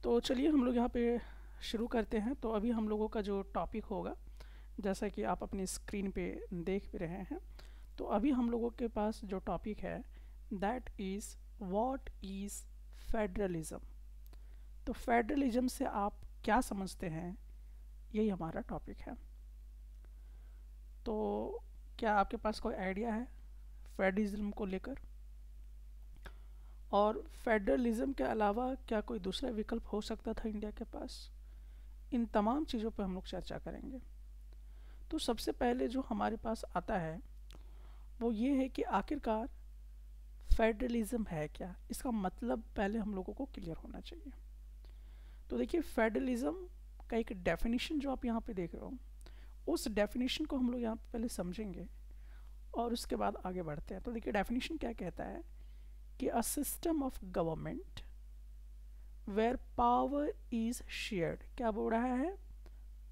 तो चलिए हम लोग यहाँ पे शुरू करते हैं। तो अभी हम लोगों का जो टॉपिक होगा, जैसा कि आप अपनी स्क्रीन पे देख भी रहे हैं, तो अभी हम लोगों के पास जो टॉपिक है that is what is federalism. तो फेडरलिज्म से आप क्या समझते हैं, यही हमारा टॉपिक है। तो क्या आपके पास कोई आइडिया है फेडरलिज्म को लेकर? और फेडरलिज्म के अलावा क्या कोई दूसरा विकल्प हो सकता था इंडिया के पास? इन तमाम चीज़ों पर हम लोग चर्चा करेंगे। तो सबसे पहले जो हमारे पास आता है वो ये है कि आखिरकार फेडरलिज्म है क्या, इसका मतलब पहले हम लोगों को क्लियर होना चाहिए। तो देखिए, फेडरलिज्म का एक डेफिनेशन जो आप यहाँ पे देख रहे हो, उस डेफिनेशन को हम लोग यहाँ पे पहले समझेंगे और उसके बाद आगे बढ़ते हैं। तो देखिए, डेफिनेशन क्या कहता है कि a system of government where power is shared. क्या बोल रहा है?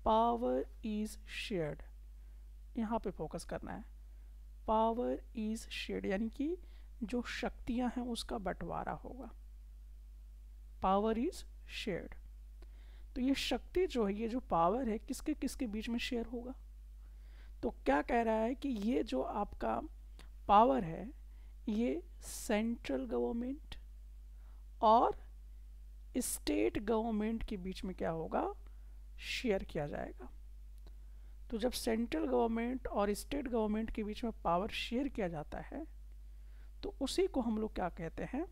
Power is shared. यहाँ पे फोकस करना है। पावर इज शेयर्ड यानी कि जो शक्तियां हैं उसका बंटवारा होगा। Power is shared. तो ये शक्ति जो है, ये जो पावर है, किसके किसके बीच में शेयर होगा? तो क्या कह रहा है कि ये जो आपका पावर है, ये सेंट्रल गवर्नमेंट और स्टेट गवर्नमेंट के बीच में क्या होगा? शेयर किया जाएगा। तो जब सेंट्रल गवर्नमेंट और स्टेट गवर्नमेंट के बीच में पावर शेयर किया जाता है तो उसी को हम लोग क्या कहते हैं?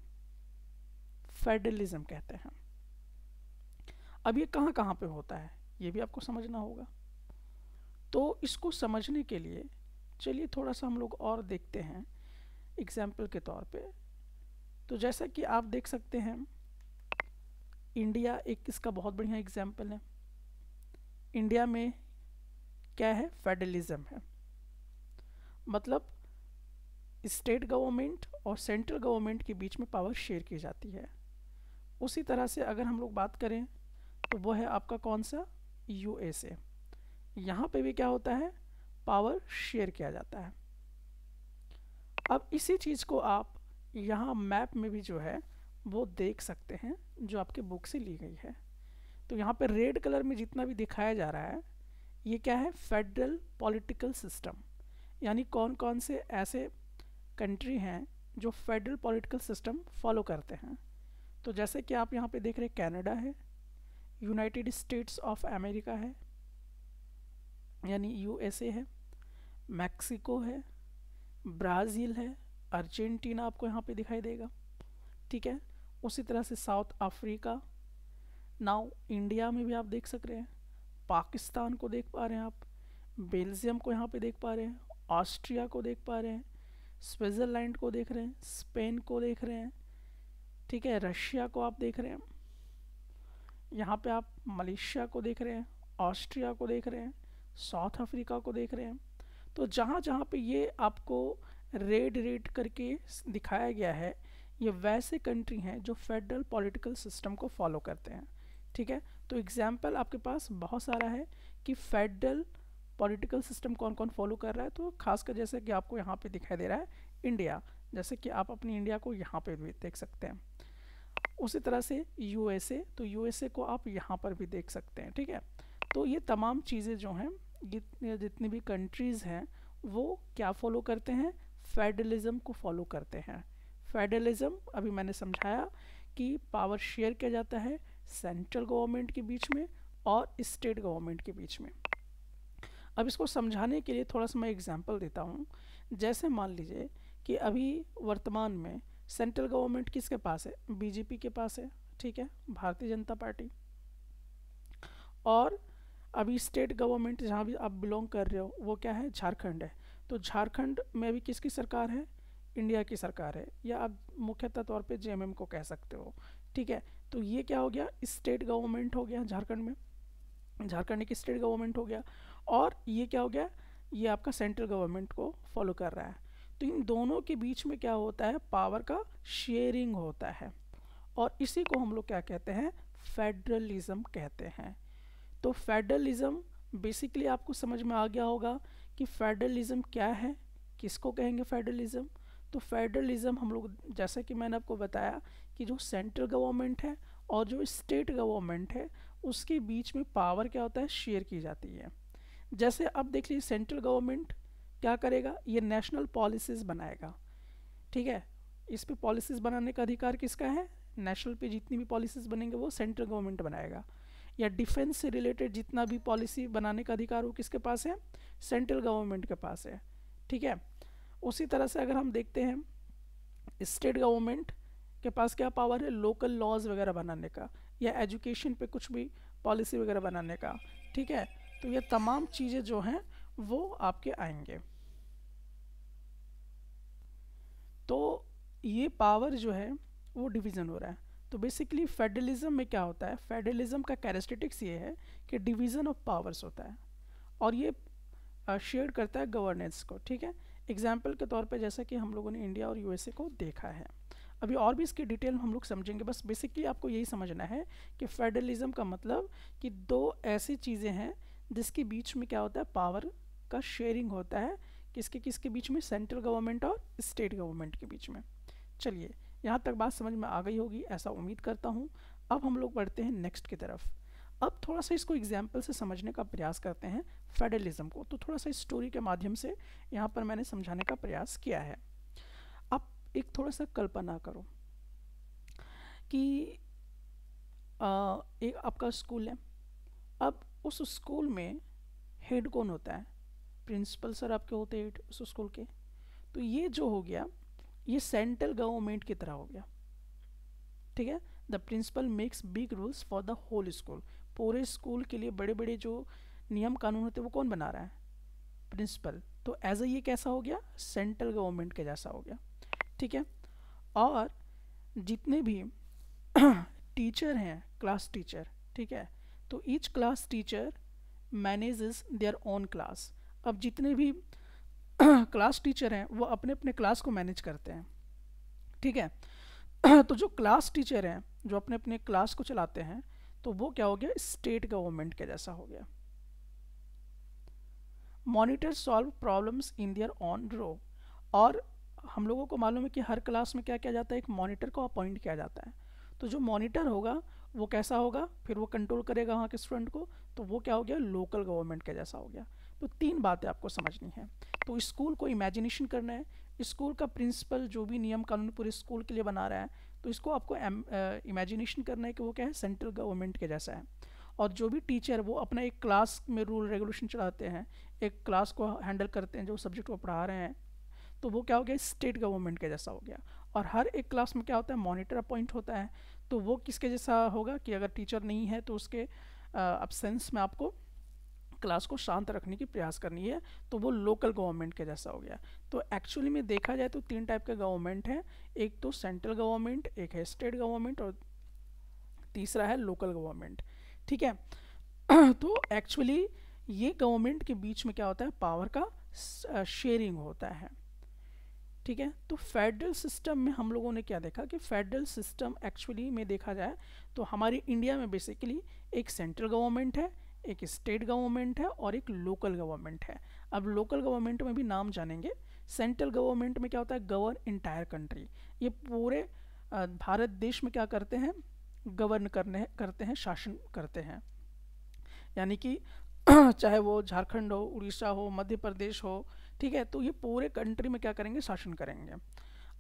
फेडरलिज्म कहते हैं। अब ये कहाँ कहाँ पे होता है ये भी आपको समझना होगा। तो इसको समझने के लिए चलिए थोड़ा सा हम लोग और देखते हैं एग्जाम्पल के तौर पे। तो जैसा कि आप देख सकते हैं, इंडिया एक इसका बहुत बढ़िया एग्जाम्पल है। इंडिया में क्या है? फेडरलिज्म है। मतलब स्टेट गवर्नमेंट और सेंट्रल गवर्नमेंट के बीच में पावर शेयर की जाती है। उसी तरह से अगर हम लोग बात करें तो वो है आपका कौन सा? यूएसए। यहाँ पे भी क्या होता है? पावर शेयर किया जाता है। अब इसी चीज़ को आप यहाँ मैप में भी जो है वो देख सकते हैं, जो आपके बुक से ली गई है। तो यहाँ पे रेड कलर में जितना भी दिखाया जा रहा है, ये क्या है? Federal political system. यानी कौन कौन से ऐसे कंट्री हैं जो फेडरल पॉलिटिकल सिस्टम फॉलो करते हैं। तो जैसे कि आप यहाँ पे देख रहे हैं, कनाडा है, यूनाइटेड स्टेट्स ऑफ अमेरिका है यानी यूएसए है, मैक्सिको है, ब्राज़ील है, अर्जेंटीना आपको यहाँ पे दिखाई देगा, ठीक है। उसी तरह से साउथ अफ्रीका। नाउ इंडिया में भी आप देख सक रहे हैं, पाकिस्तान को देख पा रहे हैं आप, बेल्जियम को यहाँ पे देख पा रहे हैं, ऑस्ट्रिया को देख पा रहे हैं, स्विट्ज़रलैंड को देख रहे हैं, स्पेन को देख रहे हैं, ठीक है, रशिया को आप देख रहे हैं, यहाँ पे आप मलेशिया को देख रहे हैं, ऑस्ट्रिया को देख रहे हैं, साउथ अफ्रीका को देख रहे हैं। तो जहाँ जहाँ पे ये आपको रेड रेड करके दिखाया गया है, ये वैसे कंट्री हैं जो फेडरल पॉलिटिकल सिस्टम को फॉलो करते हैं, ठीक है। तो एग्जाम्पल आपके पास बहुत सारा है कि फेडरल पॉलिटिकल सिस्टम कौन कौन फॉलो कर रहा है। तो खासकर जैसे कि आपको यहाँ पे दिखाई दे रहा है इंडिया, जैसे कि आप अपनी इंडिया को यहाँ पे भी देख सकते हैं। उसी तरह से यूएसए, तो यूएसए को आप यहाँ पर भी देख सकते हैं, ठीक है। तो ये तमाम चीज़ें जो हैं, जितनी भी कंट्रीज़ हैं वो क्या फॉलो करते हैं? फेडरलिज्म को फॉलो करते हैं। फेडरलिज्म अभी मैंने समझाया कि पावर शेयर किया जाता है सेंट्रल गवर्नमेंट के बीच में और स्टेट गवर्नमेंट के बीच में। अब इसको समझाने के लिए थोड़ा सा मैं एग्जांपल देता हूँ। जैसे मान लीजिए कि अभी वर्तमान में सेंट्रल गवर्नमेंट किसके पास है? बीजेपी के पास है, ठीक है, भारतीय जनता पार्टी। और अभी स्टेट गवर्नमेंट जहाँ भी आप बिलोंग कर रहे हो वो क्या है? झारखंड है। तो झारखंड में भी किसकी सरकार है? इंडिया की सरकार है, या आप मुख्यतः तौर पे जेएमएम को कह सकते हो, ठीक है। तो ये क्या हो गया? स्टेट गवर्नमेंट हो गया झारखंड में, झारखंड एक स्टेट गवर्नमेंट हो गया। और ये क्या हो गया? ये आपका सेंट्रल गवर्नमेंट को फॉलो कर रहा है। तो इन दोनों के बीच में क्या होता है? पावर का शेयरिंग होता है, और इसी को हम लोग क्या कहते हैं? फेडरलिज्म कहते हैं। तो फेडरलिज्म बेसिकली आपको समझ में आ गया होगा कि फेडरलिज्म क्या है, किसको कहेंगे फेडरलिज्म। तो फेडरलिज्म हम लोग, जैसा कि मैंने आपको बताया कि जो सेंट्रल गवर्नमेंट है और जो स्टेट गवर्नमेंट है उसके बीच में पावर क्या होता है, शेयर की जाती है। जैसे अब देख लीजिए सेंट्रल गवर्नमेंट क्या करेगा, ये नेशनल पॉलिसीज़ बनाएगा, ठीक है। इस पे पॉलिसीज़ बनाने का अधिकार किसका है, नेशनल पे जितनी भी पॉलिसीज़ बनेंगे वो सेंट्रल गवर्नमेंट बनाएगा। या डिफेंस से रिलेटेड जितना भी पॉलिसी बनाने का अधिकार वो किसके पास है, सेंट्रल गवर्नमेंट के पास है, ठीक है। उसी तरह से अगर हम देखते हैं स्टेट गवर्नमेंट के पास क्या पावर है, लोकल लॉज वगैरह बनाने का, या एजुकेशन पे कुछ भी पॉलिसी वगैरह बनाने का, ठीक है। तो ये तमाम चीज़ें जो हैं वो आपके आएंगे। तो ये पावर जो है वो डिवीज़न हो रहा है। तो बेसिकली फेडरलिज्म में क्या होता है, फेडरलिज्म का कैरेक्टरिस्टिक्स ये है कि डिवीज़न ऑफ पावर्स होता है और ये शेयर करता है गवर्नेंस को, ठीक है। एग्जाम्पल के तौर पे जैसा कि हम लोगों ने इंडिया और यूएसए को देखा है, अभी और भी इसकी डिटेल हम लोग समझेंगे। बस बेसिकली आपको यही समझना है कि फेडरलिज्म का मतलब कि दो ऐसी चीज़ें हैं जिसके बीच में क्या होता है, पावर का शेयरिंग होता है, किसके किसके बीच में, सेंट्रल गवर्नमेंट और स्टेट गवर्नमेंट के बीच में। चलिए यहाँ तक बात समझ में आ गई होगी ऐसा उम्मीद करता हूँ। अब हम लोग बढ़ते हैं नेक्स्ट की तरफ। अब थोड़ा सा इसको एग्जाम्पल से समझने का प्रयास करते हैं फेडरलिज्म को। तो थोड़ा सा स्टोरी के माध्यम से यहाँ पर मैंने समझाने का प्रयास किया है। अब एक थोड़ा सा कल्पना करो कि एक आपका स्कूल है। अब उस स्कूल में हेड कौन होता है, प्रिंसिपल सर आपके होते हैं उस स्कूल के। तो ये जो हो गया ये सेंट्रल गवर्नमेंट की तरह हो गया, ठीक है। The principal makes big rules for the whole school. पूरे स्कूल के लिए बड़े बड़े जो नियम कानून होते हैं वो कौन बना रहा है, प्रिंसिपल। तो एज ए ये कैसा हो गया, सेंट्रल गवर्नमेंट के जैसा हो गया, ठीक है। और जितने भी टीचर हैं, क्लास टीचर, ठीक है, तो each class teacher manages their own class. अब जितने भी क्लास टीचर हैं वो अपने अपने क्लास को मैनेज करते हैं, ठीक है। तो जो क्लास टीचर हैं जो अपने अपने क्लास को चलाते हैं तो वो क्या हो गया, स्टेट गवर्नमेंट के जैसा हो गया। Monitor solve problems in their own row. और हम लोगों को मालूम है कि हर क्लास में क्या किया जाता है, एक मॉनिटर को अपॉइंट किया जाता है। तो जो मॉनिटर होगा वो कैसा होगा, फिर वो कंट्रोल करेगा वहाँ के स्टूडेंट को, तो वो क्या हो गया, लोकल गवर्नमेंट के जैसा हो गया। तो तीन बातें आपको समझनी है। तो स्कूल को इमेजिनेशन करना है, स्कूल का प्रिंसिपल जो भी नियम कानून पूरे स्कूल के लिए बना रहा है तो इसको आपको इमेजिनेशन करना है कि वो क्या है, सेंट्रल गवर्नमेंट के जैसा है। और जो भी टीचर वो अपना एक क्लास में रूल रेगुलेशन चलाते हैं, एक क्लास को हैंडल करते हैं, जो सब्जेक्ट को पढ़ा रहे हैं, तो वो क्या हो गया, स्टेट गवर्नमेंट के जैसा हो गया। और हर एक क्लास में क्या होता है, मॉनिटर अपॉइंट होता है। तो वो किसके जैसा होगा कि अगर टीचर नहीं है तो उसके अब्सेंस में आपको क्लास को शांत रखने की प्रयास करनी है, तो वो लोकल गवर्नमेंट के जैसा हो गया। तो एक्चुअली में देखा जाए तो तीन टाइप के गवर्नमेंट हैं, एक तो सेंट्रल गवर्नमेंट, एक है स्टेट गवर्नमेंट और तीसरा है लोकल गवर्नमेंट, ठीक है। तो एक्चुअली ये गवर्नमेंट के बीच में क्या होता है, पावर का शेयरिंग होता है, ठीक है। तो फेडरल सिस्टम में हम लोगों ने क्या देखा कि फेडरल सिस्टम एक्चुअली में देखा जाए तो हमारी इंडिया में बेसिकली एक सेंट्रल गवर्नमेंट है, एक स्टेट गवर्नमेंट है और एक लोकल गवर्नमेंट है। अब लोकल गवर्नमेंट में भी नाम जानेंगे। सेंट्रल गवर्नमेंट में क्या होता है, गवर्न इंटायर कंट्री, ये पूरे भारत देश में क्या करते हैं, गवर्न करते हैं, शासन करते हैं। यानी कि चाहे वो झारखंड हो, उड़ीसा हो, मध्य प्रदेश हो, ठीक है, तो ये पूरे कंट्री में क्या करेंगे, शासन करेंगे।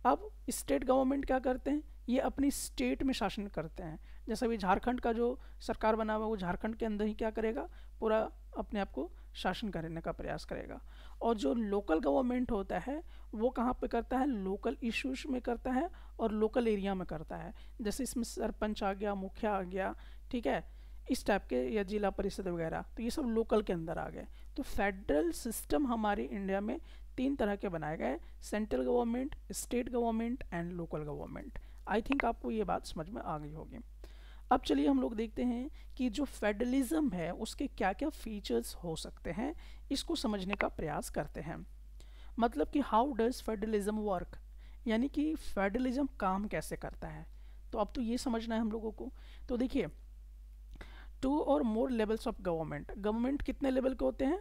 अब स्टेट गवर्नमेंट क्या करते हैं, ये अपनी स्टेट में शासन करते हैं। जैसे अभी झारखंड का जो सरकार बना हुआ है वो झारखंड के अंदर ही क्या करेगा, पूरा अपने आप को शासन करने का प्रयास करेगा। और जो लोकल गवर्नमेंट होता है वो कहाँ पे करता है, लोकल इश्यूज में करता है और लोकल एरिया में करता है। जैसे इसमें सरपंच आ गया, मुखिया आ गया, ठीक है, इस टाइप के, या जिला परिषद वगैरह, तो ये सब लोकल के अंदर आ गए। तो फेडरल सिस्टम हमारे इंडिया में तीन तरह के बनाए गए, central government, state government and local government. I think आपको ये बात समझ में आ गई होगी। अब चलिए हम लोग देखते हैं कि जो फेडरलिज्म है उसके क्या क्या फीचर्स हो सकते हैं, इसको समझने का प्रयास करते हैं। मतलब कि हाउ डज फेडरलिज्म वर्क, यानी कि फेडरलिज्म काम कैसे करता है। तो अब तो ये समझना है हम लोगों को। तो देखिए, टू और मोर लेवल्स ऑफ गवर्नमेंट, गवर्नमेंट कितने लेवल के होते हैं,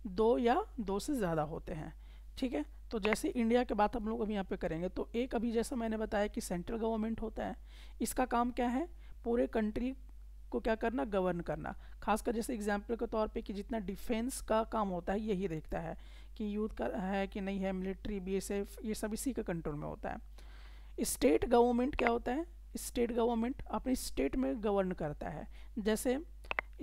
दो या दो से ज़्यादा होते हैं, ठीक है। तो जैसे इंडिया के बात हम लोग अभी यहाँ पे करेंगे तो एक अभी जैसा मैंने बताया कि सेंट्रल गवर्नमेंट होता है, इसका काम क्या है, पूरे कंट्री को क्या करना, गवर्न करना। खासकर जैसे एग्जाम्पल के तौर पे कि जितना डिफेंस का काम होता है यही देखता है कि यूथ का है कि नहीं है, मिलिट्री, बीएसएफ, ये सब इसी के कंट्रोल में होता है। स्टेट गवर्नमेंट क्या होता है, स्टेट गवर्नमेंट अपने स्टेट में गवर्न करता है। जैसे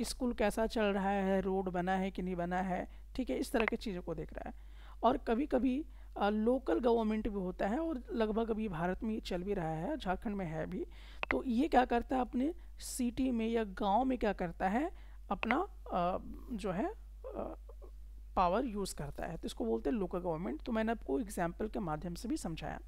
स्कूल कैसा चल रहा है, रोड बना है कि नहीं बना है, ठीक है, इस तरह की चीज़ों को देख रहा है। और कभी कभी लोकल गवर्नमेंट भी होता है, और लगभग अभी भारत में ये चल भी रहा है, झारखंड में है भी। तो ये क्या करता है, अपने सिटी में या गांव में क्या करता है, अपना जो है पावर यूज़ करता है, तो इसको बोलते हैं लोकल गवर्नमेंट। तो मैंने आपको एग्जाम्पल के माध्यम से भी समझाया।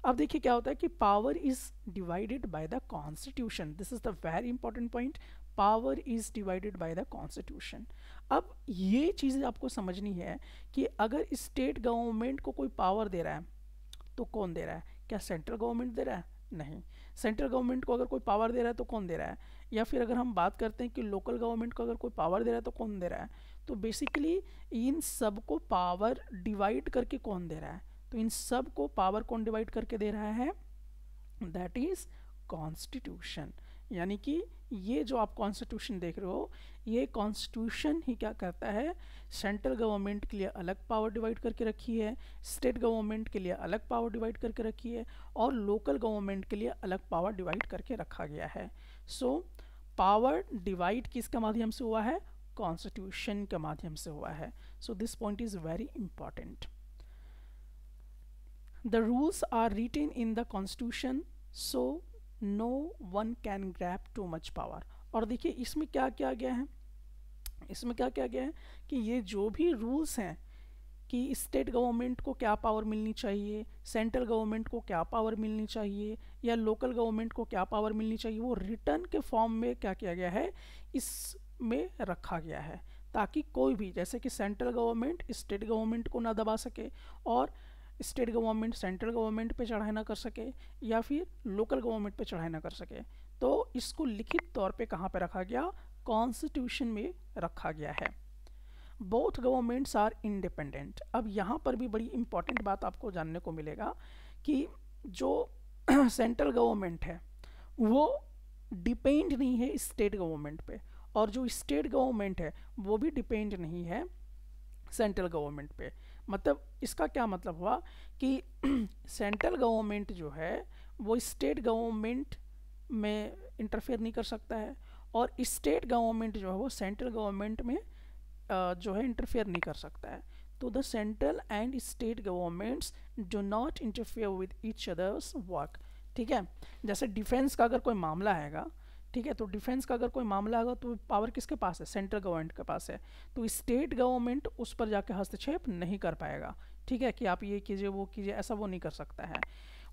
अब देखिए क्या होता है कि power is divided by the constitution, this is the very important point, power is divided by the constitution. अब ये चीज़ आपको समझनी है कि अगर स्टेट गवर्नमेंट को कोई पावर दे रहा है तो कौन दे रहा है, क्या सेंट्रल गवर्नमेंट दे रहा है, नहीं। सेंट्रल गवर्नमेंट को अगर कोई पावर दे रहा है तो कौन दे रहा है, या फिर अगर हम बात करते हैं कि लोकल गवर्नमेंट को अगर कोई पावर दे रहा है तो कौन दे रहा है, तो बेसिकली इन सब को पावर डिवाइड करके कौन दे रहा है, तो इन सब को पावर कौन डिवाइड करके दे रहा है, दैट इज कॉन्स्टिट्यूशन। यानी कि ये जो आप कॉन्स्टिट्यूशन देख रहे हो, ये कॉन्स्टिट्यूशन ही क्या करता है, सेंट्रल गवर्नमेंट के लिए अलग पावर डिवाइड करके रखी है, स्टेट गवर्नमेंट के लिए अलग पावर डिवाइड करके रखी है, और लोकल गवर्नमेंट के लिए अलग पावर डिवाइड करके रखा गया है। सो पावर डिवाइड किसके माध्यम से हुआ है, कॉन्स्टिट्यूशन के माध्यम से हुआ है। So this point is very important. The rules are written in the constitution so no one can grab too much power। और देखिए इसमें क्या किया गया है, इसमें क्या किया गया है कि ये जो भी रूल्स हैं कि स्टेट गवर्नमेंट को क्या पावर मिलनी चाहिए, सेंट्रल गवर्नमेंट को क्या पावर मिलनी चाहिए, या लोकल गवर्नमेंट को क्या पावर मिलनी चाहिए, वो रिटर्न के फॉर्म में क्या किया गया है, इसमें रखा गया है, ताकि कोई भी, जैसे कि सेंट्रल गवर्नमेंट स्टेट गवर्नमेंट को ना दबा सके, और स्टेट गवर्नमेंट सेंट्रल गवर्नमेंट पे चढ़ाई ना कर सके, या फिर लोकल गवर्नमेंट पे चढ़ाई ना कर सके। तो इसको लिखित तौर पे कहाँ पे रखा गया, कॉन्स्टिट्यूशन में रखा गया है। Both governments are independent. अब यहाँ पर भी बड़ी इंपॉर्टेंट बात आपको जानने को मिलेगा कि जो सेंट्रल गवर्नमेंट है वो डिपेंड नहीं है स्टेट गवर्नमेंट पे, और जो स्टेट गवर्नमेंट है वो भी डिपेंड नहीं है सेंट्रल गवर्नमेंट पे। मतलब इसका क्या मतलब हुआ कि सेंट्रल गवर्नमेंट जो है वो स्टेट गवर्नमेंट में इंटरफेयर नहीं कर सकता है, और स्टेट गवर्नमेंट जो है वो सेंट्रल गवर्नमेंट में जो है इंटरफेयर नहीं कर सकता है। तो the central and state governments do not interfere with each others work. ठीक है, जैसे डिफेंस का अगर कोई मामला हैगा, ठीक है, तो डिफेंस का अगर कोई मामला होगा तो पावर किसके पास है, सेंट्रल गवर्नमेंट के पास है। तो स्टेट गवर्नमेंट उस पर जाके हस्तक्षेप नहीं कर पाएगा, ठीक है, कि आप ये कीजिए वो कीजिए, ऐसा वो नहीं कर सकता है।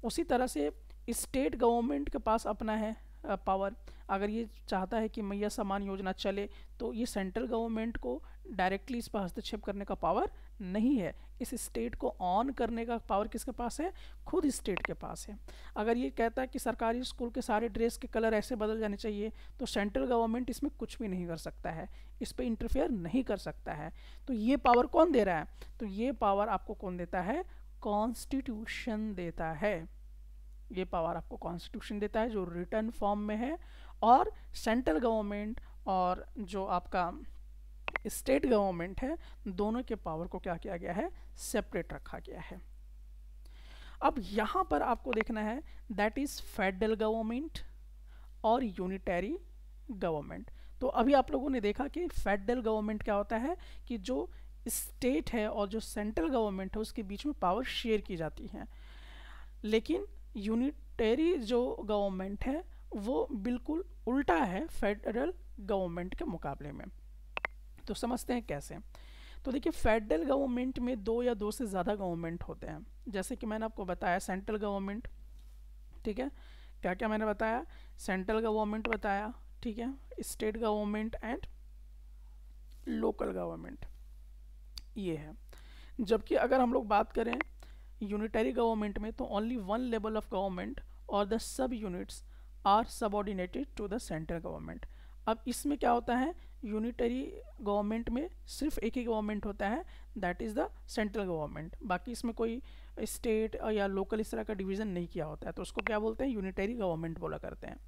उसी तरह से स्टेट गवर्नमेंट के पास अपना है पावर, अगर ये चाहता है कि मैया समान योजना चले तो ये सेंट्रल गवर्नमेंट को डायरेक्टली इस पर हस्तक्षेप करने का पावर नहीं है। इस स्टेट को ऑन करने का पावर किसके पास है, खुद स्टेट के पास है। अगर ये कहता है कि सरकारी स्कूल के सारे ड्रेस के कलर ऐसे बदल जाने चाहिए, तो सेंट्रल गवर्नमेंट इसमें कुछ भी नहीं कर सकता है, इस पर इंटरफेयर नहीं कर सकता है। तो ये पावर कौन दे रहा है, तो ये पावर आपको कौन देता है, कॉन्स्टिट्यूशन देता है। ये पावर आपको कॉन्स्टिट्यूशन देता है जो रिटर्न फॉर्म में है, और सेंट्रल गवर्नमेंट और जो आपका स्टेट गवर्नमेंट है दोनों के पावर को क्या किया गया है, सेपरेट रखा गया है। अब यहाँ पर आपको देखना है दैट इज फेडरल गवर्नमेंट और यूनिटरी गवर्नमेंट। तो अभी आप लोगों ने देखा कि फेडरल गवर्नमेंट क्या होता है कि जो स्टेट है और जो सेंट्रल गवर्नमेंट है उसके बीच में पावर शेयर की जाती है, लेकिन यूनिटरी जो गवर्नमेंट है वो बिल्कुल उल्टा है फेडरल गवर्नमेंट के मुकाबले में। तो समझते हैं कैसे। तो देखिए फेडरल गवर्नमेंट में दो या दो से ज़्यादा गवर्नमेंट होते हैं, जैसे कि मैंने आपको बताया सेंट्रल गवर्नमेंट, ठीक है, क्या क्या मैंने बताया, सेंट्रल गवर्नमेंट बताया, ठीक है, state government and local government, ये है। जबकि अगर हम लोग बात करें यूनिटरी गवर्नमेंट में तो only one level of government और the sub units are subordinated to the central government. अब इसमें क्या होता है, यूनिटरी गवर्नमेंट में सिर्फ एक ही गवर्नमेंट होता है, that is the central government. बाकी इसमें कोई स्टेट या लोकल इस तरह का डिवीज़न नहीं किया होता है, तो उसको क्या बोलते हैं, यूनिटरी गवर्नमेंट बोला करते हैं।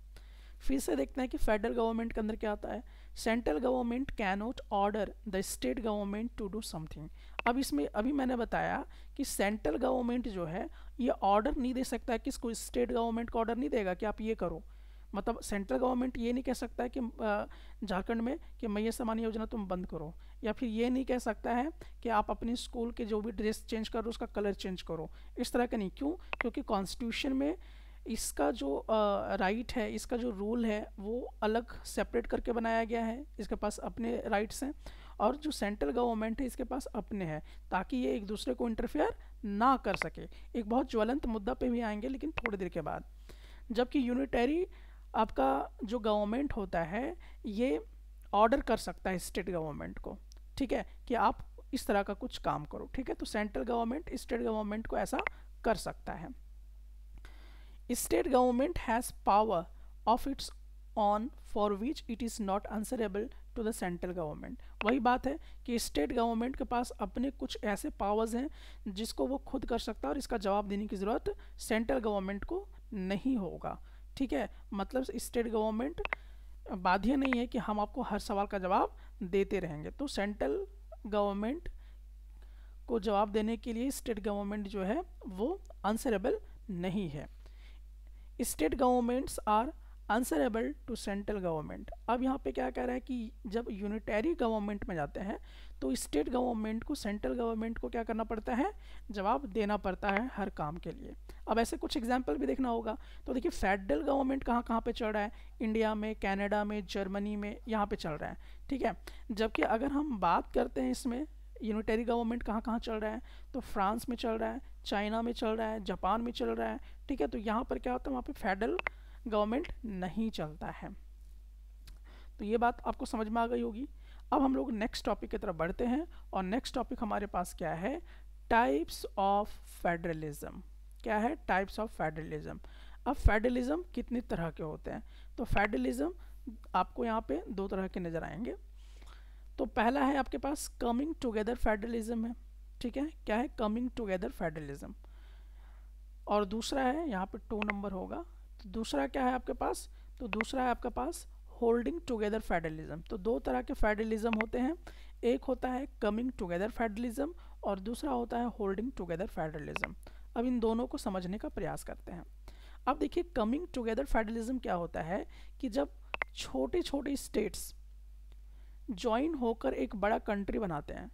फिर से देखते हैं कि फेडरल गवर्नमेंट के अंदर क्या आता है। Central government can not order the state government to do something. अब इसमें अभी मैंने बताया कि सेंट्रल गवर्नमेंट जो है ये ऑर्डर नहीं दे सकता है, किसको, स्टेट गवर्नमेंट को ऑर्डर नहीं देगा कि आप ये करो। मतलब सेंट्रल गवर्नमेंट ये नहीं कह सकता है कि झारखंड में कि मैया समान योजना तुम बंद करो, या फिर ये नहीं कह सकता है कि आप अपनी स्कूल के जो भी ड्रेस चेंज करो उसका कलर चेंज करो, इस तरह का नहीं। क्यों? क्योंकि कॉन्स्टिट्यूशन में इसका जो राइट है, इसका जो रूल है वो अलग सेपरेट करके बनाया गया है, इसके पास अपने राइट्स हैं, और जो सेंट्रल गवर्नमेंट है इसके पास अपने हैं, ताकि ये एक दूसरे को इंटरफेयर ना कर सके। एक बहुत ज्वलंत मुद्दा पे भी आएंगे लेकिन थोड़ी देर के बाद। जबकि यूनिटरी आपका जो गवर्नमेंट होता है ये ऑर्डर कर सकता है स्टेट गवर्नमेंट को, ठीक है, कि आप इस तरह का कुछ काम करो, ठीक है। तो सेंट्रल गवर्नमेंट स्टेट गवर्नमेंट को ऐसा कर सकता है। State government has power of its own for which it is not answerable to the central government. वही बात है कि स्टेट गवर्नमेंट के पास अपने कुछ ऐसे पावर्स हैं जिसको वो खुद कर सकता है और इसका जवाब देने की ज़रूरत सेंट्रल गवर्नमेंट को नहीं होगा, ठीक है। मतलब स्टेट गवर्नमेंट बाध्य नहीं है कि हम आपको हर सवाल का जवाब देते रहेंगे। तो सेंट्रल गवर्नमेंट को जवाब देने के लिए स्टेट गवर्नमेंट जो है वो आंसरेबल नहीं है। State governments are answerable to central government. अब यहाँ पे क्या कह रहा है कि जब यूनिटरी गवर्नमेंट में जाते हैं तो स्टेट गवर्नमेंट को सेंट्रल गवर्नमेंट को क्या करना पड़ता है, जवाब देना पड़ता है हर काम के लिए। अब ऐसे कुछ एग्जाम्पल भी देखना होगा। तो देखिए फेडरल गवर्नमेंट कहाँ कहाँ पे चल रहा है, इंडिया में, कनाडा में, जर्मनी में, यहाँ पे चल रहा है, ठीक है। जबकि अगर हम बात करते हैं इसमें यूनिटरी गवर्नमेंट कहाँ कहाँ चल रहा है, तो फ्रांस में चल रहा है, चाइना में चल रहा है, जापान में चल रहा है, ठीक है। तो यहाँ पर क्या होता है, वहाँ पे फेडरल गवर्नमेंट नहीं चलता है। तो ये बात आपको समझ में आ गई होगी। अब हम लोग नेक्स्ट टॉपिक की तरफ बढ़ते हैं, और नेक्स्ट टॉपिक हमारे पास क्या है, टाइप्स ऑफ फेडरलिज्म। क्या है, टाइप्स ऑफ फेडरलिज्म। अब फेडरलिज्म कितने तरह के होते हैं, तो फेडरलिज्म आपको यहाँ पे दो तरह के नज़र आएंगे। तो पहला है आपके पास कमिंग टुगेदर फेडरलिज्म है, ठीक है। क्या है, कमिंग टुगेदर फेडरलिज्म। और दूसरा है, यहाँ पे 2 नंबर होगा, तो दूसरा क्या है आपके पास, तो दूसरा है आपके पास होल्डिंग टुगेदर फेडरलिज्म। तो दो तरह के फेडरलिज्म होते हैं, एक होता है कमिंग टुगेदर फेडरलिज्म और दूसरा होता है होल्डिंग टुगेदर फेडरलिज्म। अब इन दोनों को समझने का प्रयास करते हैं। अब देखिए कमिंग टुगेदर फेडरलिज्म क्या होता है कि जब छोटे छोटे स्टेट्स ज्वाइन होकर एक बड़ा कंट्री बनाते हैं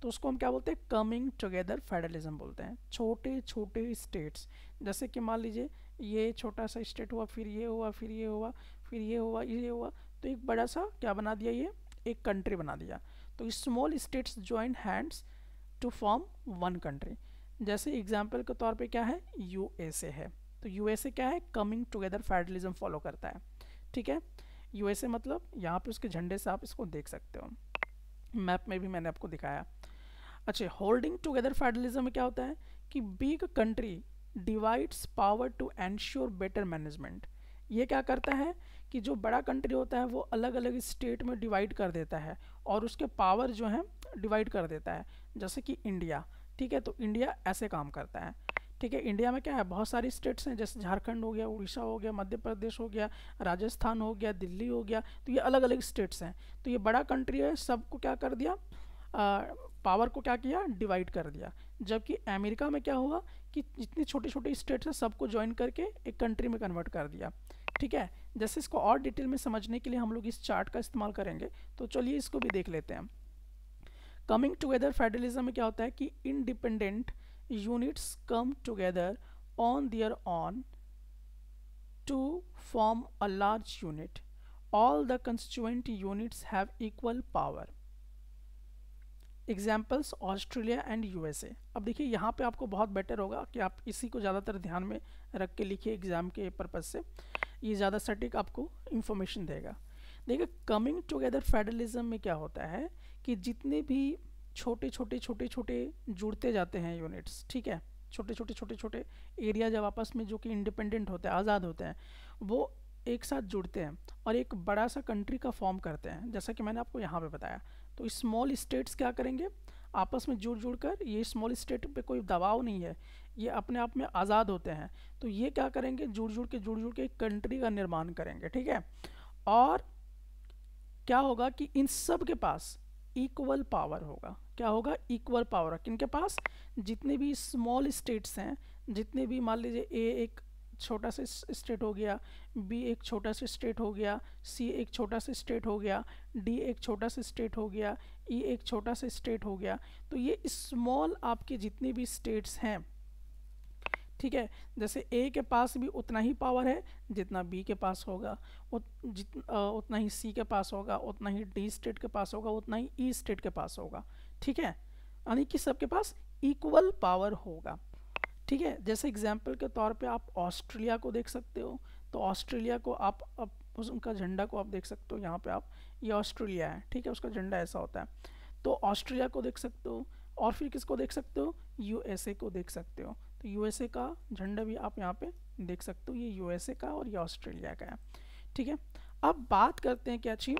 तो उसको हम क्या बोलते हैं, कमिंग टुगेदर फेडरलिज्म बोलते हैं। छोटे छोटे स्टेट्स, जैसे कि मान लीजिए ये छोटा सा स्टेट हुआ, फिर ये हुआ, फिर ये हुआ, फिर ये हुआ, ये हुआ, तो एक बड़ा सा क्या बना दिया, ये एक कंट्री बना दिया। तो small states join hands to form one country. जैसे एग्जाम्पल के तौर पे क्या है, यूएसए है। तो यूएसए क्या है, कमिंग टुगेदर फेडरलिज्म फॉलो करता है, ठीक है। यूएसए मतलब यहाँ पे उसके झंडे से आप इसको देख सकते हो, मैप में भी मैंने आपको दिखाया। अच्छा, होल्डिंग टुगेदर फेडरलिज्म में क्या होता है कि big country divides power to ensure better management. ये क्या करता है कि जो बड़ा कंट्री होता है वो अलग अलग स्टेट में डिवाइड कर देता है और उसके पावर जो है डिवाइड कर देता है। जैसे कि इंडिया, ठीक है, तो इंडिया ऐसे काम करता है, ठीक है। इंडिया में क्या है, बहुत सारी स्टेट्स हैं, जैसे झारखंड हो गया, उड़ीसा हो गया, मध्य प्रदेश हो गया, राजस्थान हो गया, दिल्ली हो गया, तो ये अलग अलग स्टेट्स हैं। तो ये बड़ा कंट्री है, सबको क्या कर दिया, पावर को क्या किया, डिवाइड कर दिया। जबकि अमेरिका में क्या हुआ कि जितनी छोटे छोटे स्टेट्स हैं सबको ज्वाइन करके एक कंट्री में कन्वर्ट कर दिया, ठीक है। जैसे इसको और डिटेल में समझने के लिए हम लोग इस चार्ट का इस्तेमाल करेंगे, तो चलिए इसको भी देख लेते हैं। कमिंग टुगेदर फेडरलिज्म में क्या होता है कि independent units come together on their own to form a large unit. All the constituent units have equal power. Examples Australia and USA. अब देखिए यहाँ पे आपको बहुत बेटर होगा कि आप इसी को ज़्यादातर ध्यान में रख के लिखिए एग्जाम के पर्पज़ से, ये ज़्यादा सटीक आपको इंफॉर्मेशन देगा। देखिए कमिंग टुगेदर फेडरलिज्म में क्या होता है कि जितने भी छोटे छोटे छोटे छोटे जुड़ते जाते हैं यूनिट्स, ठीक है, छोटे छोटे छोटे छोटे एरिया जब आपस में जो कि इंडिपेंडेंट होते हैं, आज़ाद होते हैं, वो एक साथ जुड़ते हैं और एक बड़ा सा कंट्री का फॉर्म करते हैं, जैसा कि मैंने आपको यहाँ पे बताया। तो स्मॉल स्टेट्स क्या करेंगे, आपस में जुड़ जुड़ कर, ये स्मॉल स्टेट पे कोई दबाव नहीं है, ये अपने आप में आज़ाद होते हैं, तो ये क्या करेंगे, जुड़ जुड़ के एक कंट्री का निर्माण करेंगे, ठीक है। और क्या होगा कि इन सब के पास इक्वल पावर होगा। क्या होगा, इक्वल पावर। किनके पास, जितने भी स्मॉल स्टेट्स हैं, जितने भी, मान लीजिए ए एक छोटा सा स्टेट हो गया, बी एक छोटा सा स्टेट हो गया, सी एक छोटा सा स्टेट हो गया, डी एक छोटा सा स्टेट हो गया, ई एक छोटा सा स्टेट हो गया। तो ये स्मॉल आपके जितने भी स्टेट्स हैं, ठीक है, जैसे ए के पास भी उतना ही पावर है जितना बी के पास होगा, उतना ही सी के पास होगा, उतना ही डी स्टेट के पास होगा, उतना ही ई स्टेट के पास होगा, ठीक है। यानी कि सबके पास इक्वल पावर होगा, ठीक है। जैसे एग्जाम्पल के तौर पे आप ऑस्ट्रेलिया को देख सकते हो, तो ऑस्ट्रेलिया को आप उनका झंडा को आप देख सकते हो, यहाँ पे आप, ये ऑस्ट्रेलिया है, ठीक है, उसका झंडा ऐसा होता है। तो ऑस्ट्रेलिया को देख सकते हो, और फिर किसको देख सकते हो, यूएसए को देख सकते हो। तो यूएसए का झंडा भी आप यहाँ पे देख सकते हो, ये यूएसए का और ये ऑस्ट्रेलिया का है, ठीक है। अब बात करते हैं क्या चीज,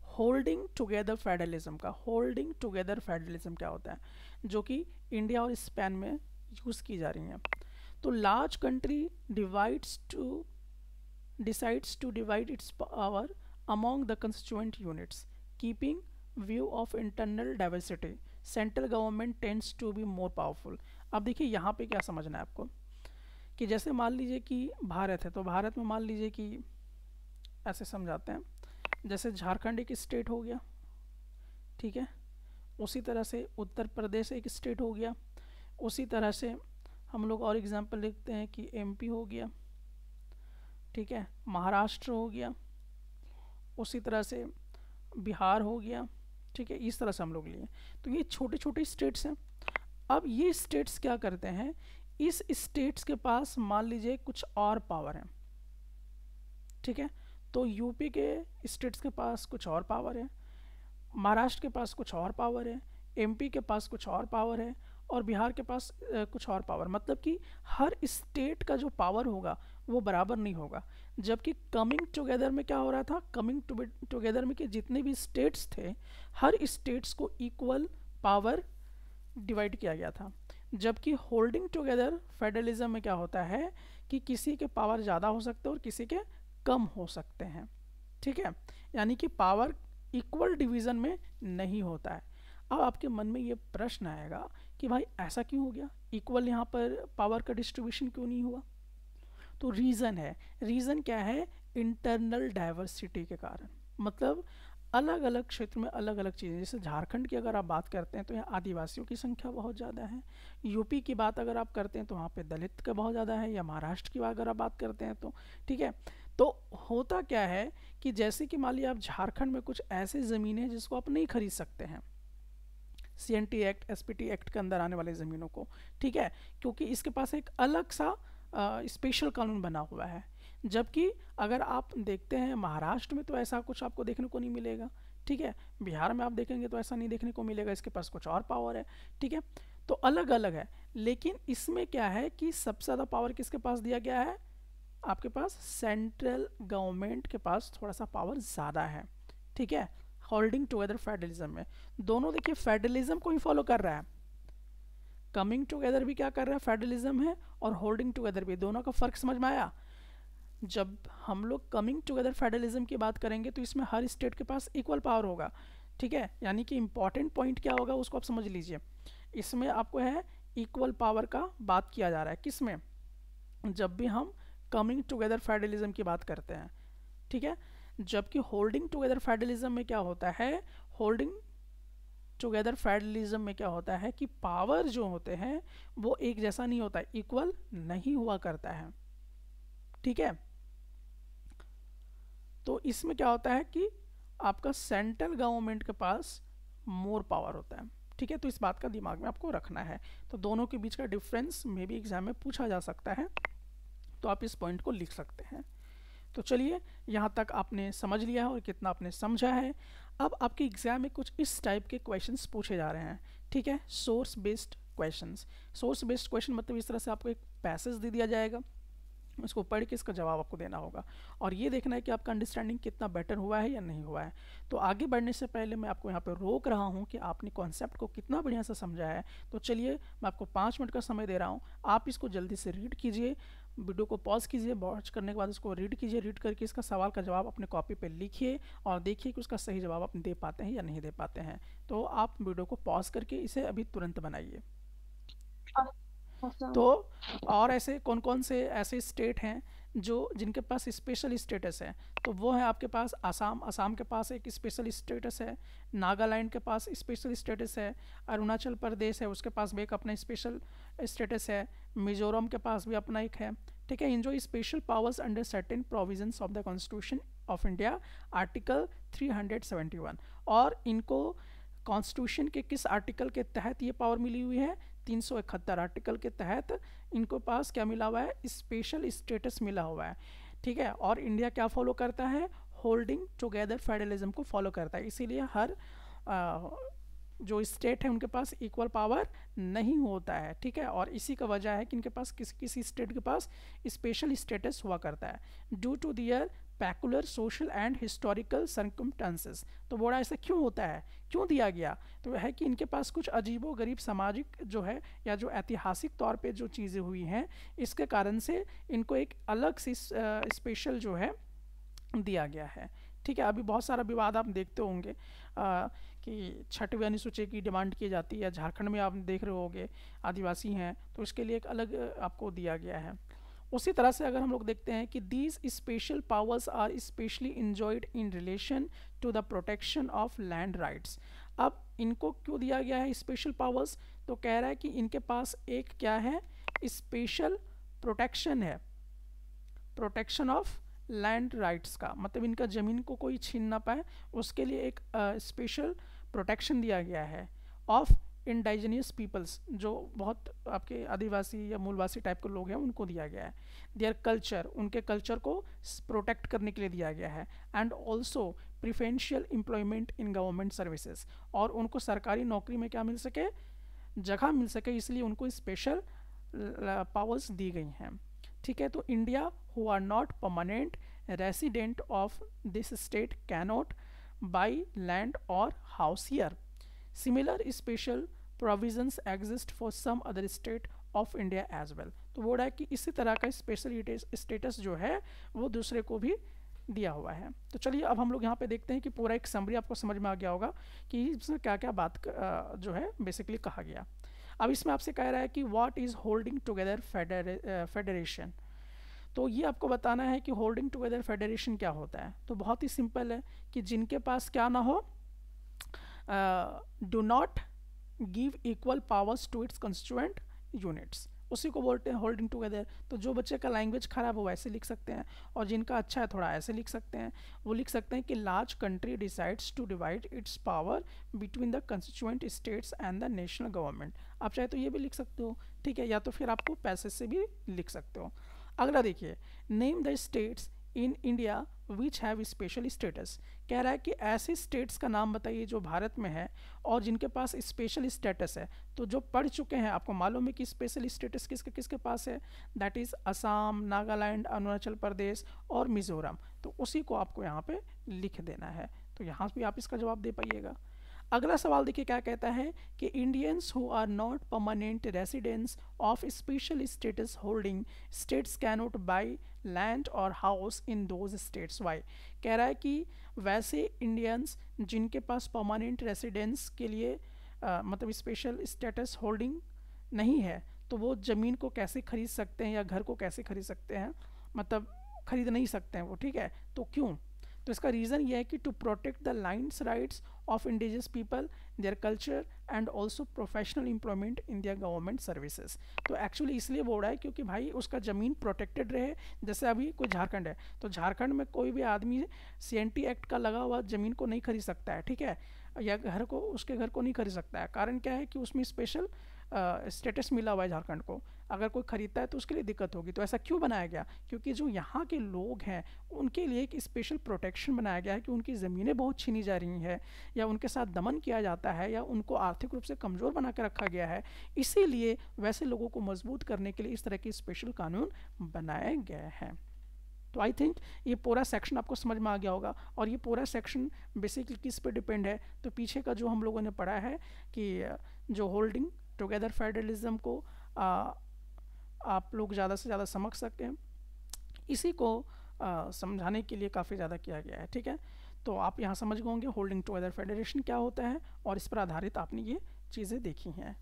होल्डिंग टुगेदर फेडरलिज्म का। होल्डिंग टुगेदर फेडरलिज्म क्या होता है, जो कि इंडिया और स्पेन में यूज़ की जा रही हैं। तो large country decides to divide its power among the constituent units keeping view of internal diversity, central government tends to be more powerful. अब देखिए यहाँ पे क्या समझना है आपको, कि जैसे मान लीजिए कि भारत है, तो भारत में मान लीजिए कि ऐसे समझाते हैं, जैसे झारखंड एक स्टेट हो गया, ठीक है, उसी तरह से उत्तर प्रदेश एक स्टेट हो गया, उसी तरह से हम लोग और एग्जांपल लिखते हैं कि एमपी हो गया, ठीक है, महाराष्ट्र हो गया, उसी तरह से बिहार हो गया, ठीक है, इस तरह से हम लोग लिए। तो ये छोटे छोटे स्टेट्स हैं। अब ये स्टेट्स क्या करते हैं, इस स्टेट्स के पास मान लीजिए कुछ और पावर है, ठीक है। तो यूपी के स्टेट्स के पास कुछ और पावर है, महाराष्ट्र के पास कुछ और पावर है, एमपी के पास कुछ और पावर है, और बिहार के पास कुछ और पावर। मतलब कि हर स्टेट का जो पावर होगा वो बराबर नहीं होगा। जबकि कमिंग टुगेदर में क्या हो रहा था, कमिंग टुगेदर में कि जितने भी स्टेट्स थे, हर स्टेट्स को इक्वल पावर डिवाइड किया गया था। जबकि होल्डिंग टुगेदर फेडरलिज्म में क्या होता है कि किसी के पावर ज़्यादा हो सकते हैं और किसी के कम हो सकते हैं, ठीक है। यानी कि पावर इक्वल डिवीज़न में नहीं होता है। अब आपके मन में ये प्रश्न आएगा कि भाई ऐसा क्यों हो गया, इक्वल यहाँ पर पावर का डिस्ट्रीब्यूशन क्यों नहीं हुआ। तो रीज़न है, रीज़न क्या है, इंटरनल डाइवर्सिटी के कारण। मतलब अलग अलग क्षेत्र में अलग अलग चीज़ें, जैसे झारखंड की अगर आप बात करते हैं तो यहाँ आदिवासियों की संख्या बहुत ज़्यादा है, यूपी की बात अगर आप करते हैं तो वहाँ पे दलित का बहुत ज़्यादा है, या महाराष्ट्र की अगर आप बात करते हैं तो, ठीक है। तो होता क्या है कि जैसे कि मान लीजिए आप झारखंड में कुछ ऐसे ज़मीनें हैं जिसको आप नहीं खरीद सकते हैं, CNT एक्ट, SPT एक्ट के अंदर आने वाले ज़मीनों को, ठीक है, क्योंकि इसके पास एक अलग सा स्पेशल कानून बना हुआ है। जबकि अगर आप देखते हैं महाराष्ट्र में तो ऐसा कुछ आपको देखने को नहीं मिलेगा, ठीक है, बिहार में आप देखेंगे तो ऐसा नहीं देखने को मिलेगा, इसके पास कुछ और पावर है, ठीक है। तो अलग अलग है, लेकिन इसमें क्या है कि सबसे ज़्यादा पावर किसके पास दिया गया है, आपके पास सेंट्रल गवर्नमेंट के पास थोड़ा सा पावर ज़्यादा है, ठीक है। होल्डिंग टुगेदर फेडरलिज्म में दोनों देखिए फेडरलिज्म को ही फॉलो कर रहा है, कमिंग टुगेदर भी क्या कर रहा है, फेडरलिज्म है, और होल्डिंग टुगेदर भी। दोनों का फर्क समझ में आया। जब हम लोग कमिंग टुगेदर फेडरलिज्म की बात करेंगे तो इसमें हर स्टेट के पास इक्वल पावर होगा, ठीक है। यानी कि इंपॉर्टेंट पॉइंट क्या होगा उसको आप समझ लीजिए। इसमें आपको है इक्वल पावर का बात किया जा रहा है, किसमें, जब भी हम कमिंग टुगेदर फेडरलिज्म की बात करते हैं, ठीक है। जबकि होल्डिंग टुगेदर फेडरलिज्म में क्या होता है, होल्डिंग टुगेदर फेडरलिज्म में क्या होता है कि पावर जो होते हैं वो एक जैसा नहीं होता है, इक्वल नहीं हुआ करता है, ठीक है। तो इसमें क्या होता है कि आपका सेंट्रल गवर्नमेंट के पास मोर पावर होता है, ठीक है। तो इस बात का दिमाग में आपको रखना है। तो दोनों के बीच का डिफरेंस में भी एग्जाम में पूछा जा सकता है, तो आप इस पॉइंट को लिख सकते हैं। तो चलिए यहाँ तक आपने समझ लिया है और कितना आपने समझा है। अब आपके एग्जाम में कुछ इस टाइप के क्वेश्चंस पूछे जा रहे हैं, ठीक है, source based questions. Source based question मतलब इस तरह से आपको एक पैसेज दे दिया जाएगा, उसको पढ़ के इसका जवाब आपको देना होगा और ये देखना है कि आपका अंडरस्टैंडिंग कितना बेटर हुआ है या नहीं हुआ है। तो आगे बढ़ने से पहले मैं आपको यहाँ पे रोक रहा हूँ कि आपने कॉन्सेप्ट को कितना बढ़िया से समझा है। तो चलिए मैं आपको 5 मिनट का समय दे रहा हूँ, आप इसको जल्दी से रीड कीजिए, वीडियो को पॉज कीजिए, वॉच करने के बाद इसको रीड कीजिए, रीड करके इसका सवाल का जवाब अपने कॉपी पे लिखिए और देखिए कि उसका सही जवाब आप दे पाते हैं या नहीं दे पाते हैं। तो आप वीडियो को पॉज करके इसे अभी तुरंत बनाइए। तो और ऐसे कौन कौन से ऐसे स्टेट हैं जो जिनके पास स्पेशल स्टेटस है, तो वो है आपके पास असम, असम के पास एक स्पेशल स्टेटस है, नागालैंड के पास स्पेशल स्टेटस है, अरुणाचल प्रदेश है उसके पास भी एक अपना स्पेशल स्टेटस है, मिजोरम के पास भी अपना एक है, ठीक है। Enjoy special powers under certain provisions of the constitution of India article 371, और इनको कॉन्स्टिट्यूशन के किस आर्टिकल के तहत ये पावर मिली हुई है, 371 आर्टिकल के तहत इनको पास क्या मिला हुआ है, स्पेशल स्टेटस मिला हुआ है, ठीक है। और इंडिया क्या फॉलो करता है, होल्डिंग टुगेदर फेडरलिज्म को फॉलो करता है, इसीलिए हर जो स्टेट है उनके पास इक्वल पावर नहीं होता है, ठीक है। और इसी का वजह है कि इनके पास किसी स्टेट के पास स्पेशल स्टेटस हुआ करता है due to their peculiar social and historical circumstances. तो बोला ऐसा क्यों होता है, क्यों दिया गया, तो है कि इनके पास कुछ अजीबो गरीब सामाजिक जो है या जो ऐतिहासिक तौर पे जो चीज़ें हुई हैं, इसके कारण से इनको एक अलग सी स्पेशल जो है दिया गया है, ठीक है। अभी बहुत सारा विवाद आप देखते होंगे कि छठवीं अनुसूची की डिमांड की जाती है, झारखंड में आप देख रहे होंगे आदिवासी हैं तो उसके लिए एक अलग आपको दिया गया है। उसी तरह से अगर हम लोग देखते हैं कि these special powers are specially enjoyed in relation to the protection of land rights. अब इनको क्यों दिया गया है स्पेशल पावर्स, तो कह रहा है कि इनके पास एक क्या है, स्पेशल प्रोटेक्शन है, प्रोटेक्शन ऑफ लैंड राइट्स का मतलब इनका ज़मीन को कोई छीन ना पाए, उसके लिए एक स्पेशल प्रोटेक्शन दिया गया है ऑफ इंडाइजीनियस पीपल्स, जो बहुत आपके आदिवासी या मूलवासी टाइप के लोग हैं उनको दिया गया है। देयर कल्चर, उनके कल्चर को प्रोटेक्ट करने के लिए दिया गया है। And also preferential employment in government services, और उनको सरकारी नौकरी में क्या मिल सके, जगह मिल सके, इसलिए उनको स्पेशल पावर्स दी गई हैं, ठीक है। तो India who are not permanent resident of this state cannot buy land और house here. Similar special provisions exist for some other state of India as well. तो बोल रहा है कि इसी तरह का स्पेशल स्टेटस जो है वो दूसरे को भी दिया हुआ है। तो चलिए अब हम लोग यहाँ पे देखते हैं कि पूरा एक समरी आपको समझ में आ गया होगा कि इसमें क्या क्या बात जो है बेसिकली कहा गया। अब इसमें आपसे कह रहा है कि what is holding together federation. तो ये आपको बताना है कि होल्डिंग टुगेदर फेडरेशन क्या होता है। तो बहुत ही सिंपल है कि जिनके पास क्या ना हो, do not give equal powers to its constituent units, उसी को बोलते हैं होल्डिंग टुगेदर। तो जो बच्चे का लैंग्वेज खराब है वो वैसे लिख सकते हैं, और जिनका अच्छा है थोड़ा ऐसे लिख सकते हैं। वो लिख सकते हैं कि large country decides to divide its power between the constituent states and the national government. आप चाहे तो ये भी लिख सकते हो, ठीक है, या तो फिर आपको पैसे से भी लिख सकते हो। अगला देखिए, name the states in India which have special status. कह रहा है कि ऐसे स्टेट्स का नाम बताइए जो भारत में है और जिनके पास स्पेशल स्टेटस है। तो जो पढ़ चुके हैं आपको मालूम है कि स्पेशल स्टेटस किसके किसके पास है, दैट इज़ असम, नागालैंड, अरुणाचल प्रदेश और मिजोरम। तो उसी को आपको यहाँ पे लिख देना है, तो यहाँ भी आप इसका जवाब दे पाइएगा। अगला सवाल देखिए क्या कहता है कि Indians who are not permanent residents of special status holding states cannot buy land और house in those states why. कह रहा है कि वैसे इंडियंस जिनके पास परमानेंट रेसिडेंस के लिए मतलब स्पेशल स्टेटस होल्डिंग नहीं है, तो वो ज़मीन को कैसे खरीद सकते हैं या घर को कैसे खरीद सकते हैं, मतलब खरीद नहीं सकते हैं वो, ठीक है। तो क्यों, तो इसका रीज़न ये है कि to protect the lands rights of indigenous people, their culture and also professional employment in their government services. तो एक्चुअली इसलिए बोल रहा है क्योंकि भाई उसका ज़मीन प्रोटेक्टेड रहे। जैसे अभी कोई झारखंड है तो झारखंड में कोई भी आदमी CNT एक्ट का लगा हुआ ज़मीन को नहीं खरीद सकता है, ठीक है, या घर को, उसके घर को नहीं खरीद सकता है। कारण क्या है कि उसमें स्पेशल स्टेटस मिला हुआ है झारखंड को, अगर कोई ख़रीदता है तो उसके लिए दिक्कत होगी। तो ऐसा क्यों बनाया गया? क्योंकि जो यहाँ के लोग हैं उनके लिए एक स्पेशल प्रोटेक्शन बनाया गया है कि उनकी ज़मीनें बहुत छीनी जा रही हैं, या उनके साथ दमन किया जाता है, या उनको आर्थिक रूप से कमज़ोर बना कर रखा गया है। इसीलिए वैसे लोगों को मजबूत करने के लिए इस तरह के स्पेशल कानून बनाए गए हैं। तो आई थिंक ये पूरा सेक्शन आपको समझ में आ गया होगा। और ये पूरा सेक्शन बेसिकली किस पे डिपेंड है? तो पीछे का जो हम लोगों ने पढ़ा है कि जो होल्डिंग टुगेदर फेडरलिज्म को आप लोग ज़्यादा से ज़्यादा समझ सकें, इसी को समझाने के लिए काफ़ी ज़्यादा किया गया है। ठीक है, तो आप यहाँ समझ गए होंगे होल्डिंग टुगेदर फेडरेशन क्या होता है, और इस पर आधारित आपने ये चीज़ें देखी हैं।